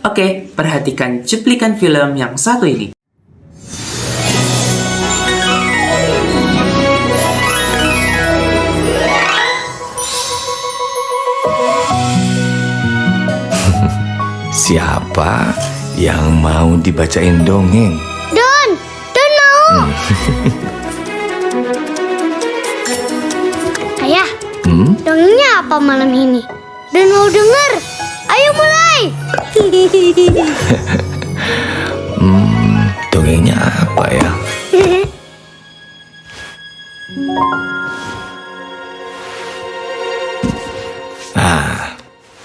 Oke, perhatikan cuplikan film yang satu ini. Siapa yang mau dibacain dongeng? Don mau. Ayah, dongengnya apa malam ini? Don mau denger. Ayo mulai. Dongengnya apa ya?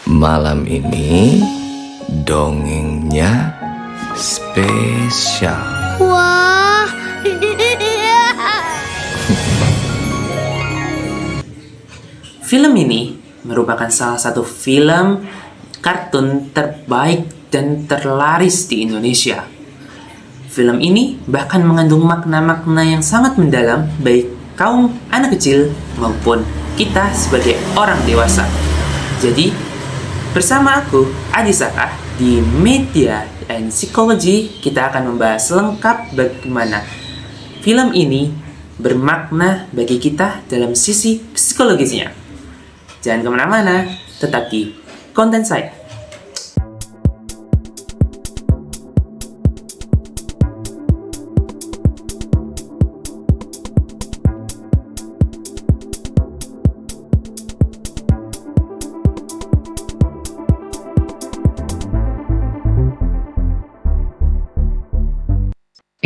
Malam ini dongengnya spesial. Wah. Film ini merupakan salah satu film kartun terbaik dan terlaris di Indonesia. Film ini bahkan mengandung makna-makna yang sangat mendalam baik kaum anak kecil maupun kita sebagai orang dewasa. Jadi, bersama aku, Adi Saka, di Media and Psychology, kita akan membahas lengkap bagaimana film ini bermakna bagi kita dalam sisi psikologisnya. Jangan kemana-mana, tetap di konten saya.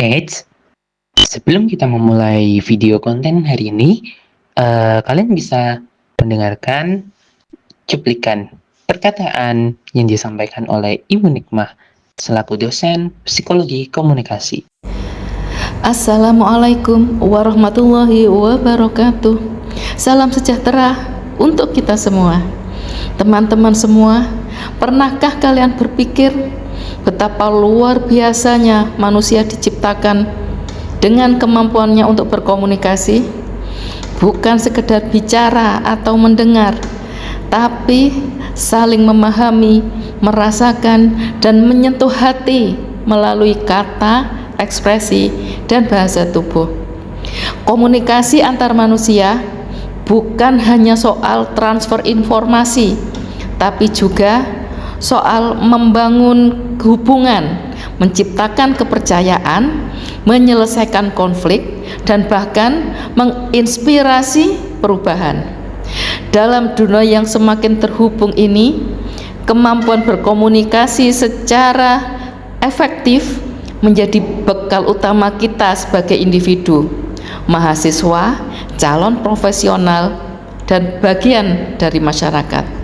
Eits, sebelum kita memulai video konten hari ini, kalian bisa mendengarkan cuplikan perkataan yang disampaikan oleh Ibu Nikmah selaku dosen psikologi komunikasi. Assalamualaikum warahmatullahi wabarakatuh. Salam sejahtera untuk kita semua. Teman-teman semua, pernahkah kalian berpikir betapa luar biasanya manusia diciptakan dengan kemampuannya untuk berkomunikasi? Bukan sekedar bicara atau mendengar, tapi saling memahami, merasakan, dan menyentuh hati melalui kata, ekspresi, dan bahasa tubuh. Komunikasi antar manusia bukan hanya soal transfer informasi, tapi juga soal membangun hubungan, menciptakan kepercayaan, menyelesaikan konflik, dan bahkan menginspirasi perubahan. Dalam dunia yang semakin terhubung ini, kemampuan berkomunikasi secara efektif menjadi bekal utama kita sebagai individu, mahasiswa, calon profesional, dan bagian dari masyarakat.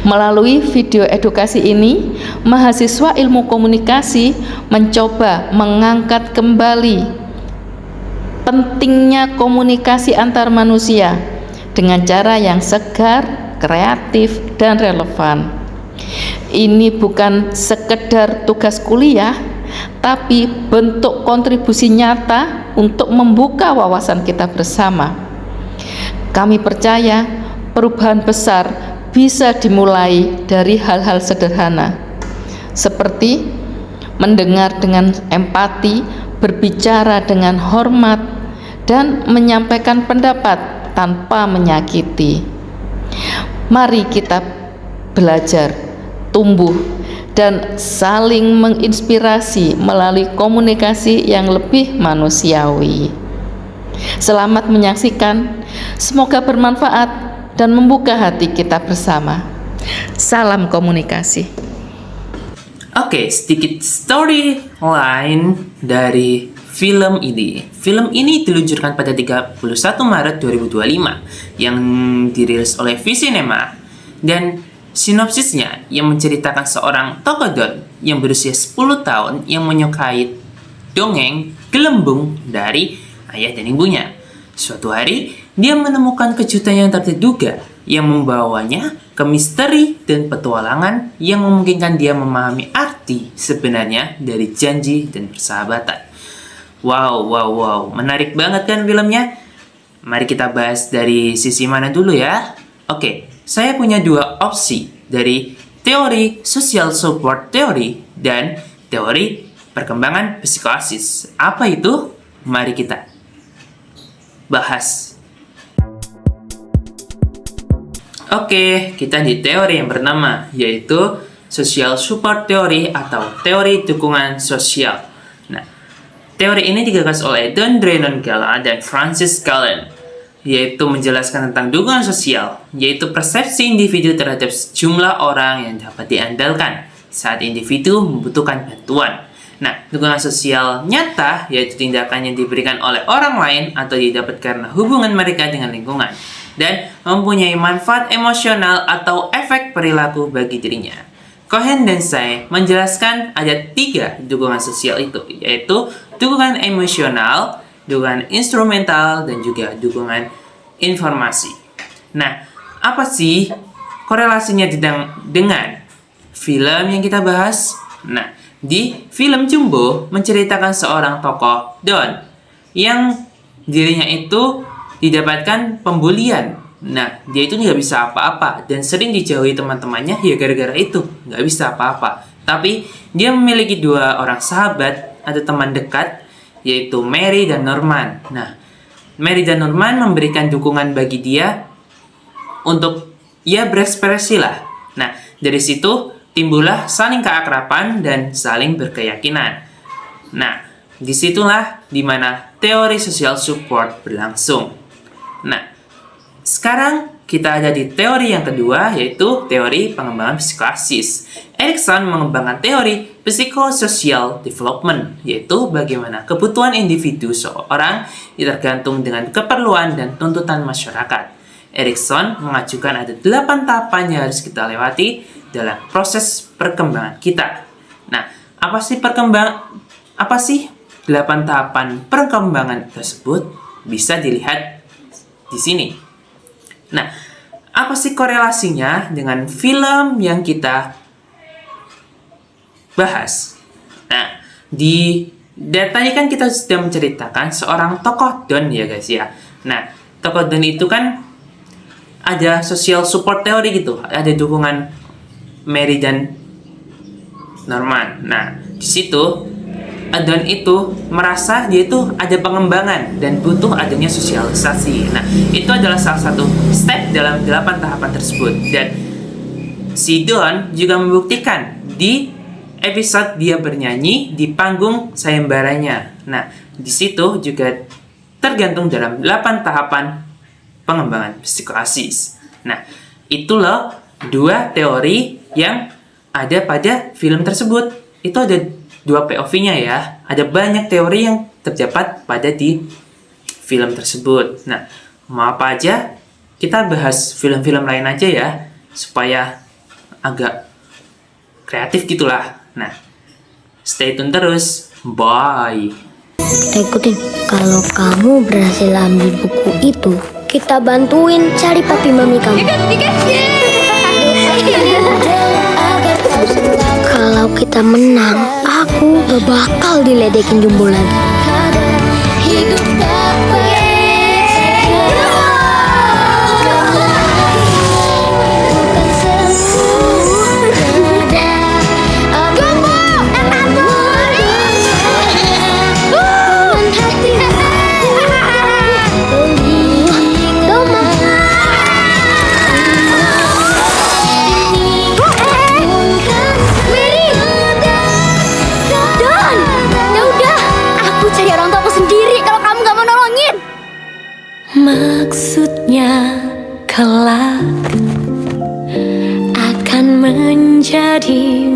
Melalui video edukasi ini, mahasiswa ilmu komunikasi mencoba mengangkat kembali pentingnya komunikasi antar manusia dengan cara yang segar, kreatif, dan relevan. Ini bukan sekedar tugas kuliah, tapi bentuk kontribusi nyata untuk membuka wawasan kita bersama. Kami percaya perubahan besar bisa dimulai dari hal-hal sederhana, seperti mendengar dengan empati, berbicara dengan hormat, dan menyampaikan pendapat tanpa menyakiti. Mari kita belajar, tumbuh, dan saling menginspirasi melalui komunikasi yang lebih manusiawi. Selamat menyaksikan, semoga bermanfaat dan membuka hati kita bersama. Salam komunikasi. Oke, sedikit storyline dari film ini. Film ini diluncurkan pada 31 Maret 2025 yang dirilis oleh Visinema, dan sinopsisnya yang menceritakan seorang tokodon yang berusia 10 tahun yang menyukai dongeng gelembung dari ayah dan ibunya. Suatu hari, dia menemukan kejutan yang tak terduga yang membawanya ke misteri dan petualangan yang memungkinkan dia memahami arti sebenarnya dari janji dan persahabatan. Wow, menarik banget kan filmnya? Mari kita bahas dari sisi mana dulu ya. Oke, saya punya dua opsi dari teori social support theory dan teori perkembangan psikosis. Apa itu? Mari kita bahas. Oke, kita di teori yang bernama yaitu social support theory atau teori dukungan sosial. Nah, teori ini digagas oleh Don Drenon Gala dan Francis Gallen, yaitu menjelaskan tentang dukungan sosial, yaitu persepsi individu terhadap sejumlah orang yang dapat diandalkan saat individu membutuhkan bantuan. Nah, dukungan sosial nyata yaitu tindakan yang diberikan oleh orang lain atau didapat karena hubungan mereka dengan lingkungan dan mempunyai manfaat emosional atau efek perilaku bagi dirinya. Cohen dan Say menjelaskan ada 3 dukungan sosial itu, yaitu dukungan emosional, dukungan instrumental, dan juga dukungan informasi. Nah, apa sih korelasinya dengan film yang kita bahas? Nah, di film Jumbo menceritakan seorang tokoh Don yang dirinya itu didapatkan pembulian. Nah, dia itu nggak bisa apa-apa dan sering dijauhi teman-temannya ya gara-gara itu, nggak bisa apa-apa. Tapi dia memiliki 2 orang sahabat atau teman dekat, yaitu Mary dan Norman. Nah, Mary dan Norman memberikan dukungan bagi dia untuk ya berekspresi lah. Nah, dari situ timbullah saling keakraban dan saling berkeyakinan. Nah, disitulah dimana teori social support berlangsung. Nah, sekarang kita ada di teori yang kedua, yaitu teori pengembangan psikosis. Erikson mengembangkan teori psychosocial development, yaitu bagaimana kebutuhan individu seorang tergantung dengan keperluan dan tuntutan masyarakat. Erikson mengajukan ada 8 tahapan yang harus kita lewati dalam proses perkembangan kita. Nah, apa sih 8 tahapan perkembangan tersebut? Bisa dilihat di sini. Nah, apa sih korelasinya dengan film yang kita bahas? Nah, tadi kan kita sudah menceritakan seorang tokoh Don ya guys ya. Nah, tokoh Don itu kan ada social support theory gitu, ada dukungan Mary dan Norman. Nah, di situ Don itu merasa dia itu ada pengembangan dan butuh adanya sosialisasi. Nah, itu adalah salah satu step dalam 8 tahapan tersebut. Dan si Don juga membuktikan di episode dia bernyanyi di panggung sayembaranya. Nah, di situ juga tergantung dalam 8 tahapan pengembangan psikosis. Nah, itulah 2 teori yang ada pada film tersebut. Itu ada 2 POV-nya ya. Ada banyak teori yang terdapat pada di film tersebut. Nah, mau apa aja, kita bahas film-film lain aja ya, supaya agak kreatif gitulah. Nah, stay tune terus. Bye. Kita ikutin. Kalau kamu berhasil ambil buku itu, kita bantuin cari papi mami kamu. Kalau kita menang, aku gak bakal diledekin Jumbo lagi. Maksudnya kelak akan menjadi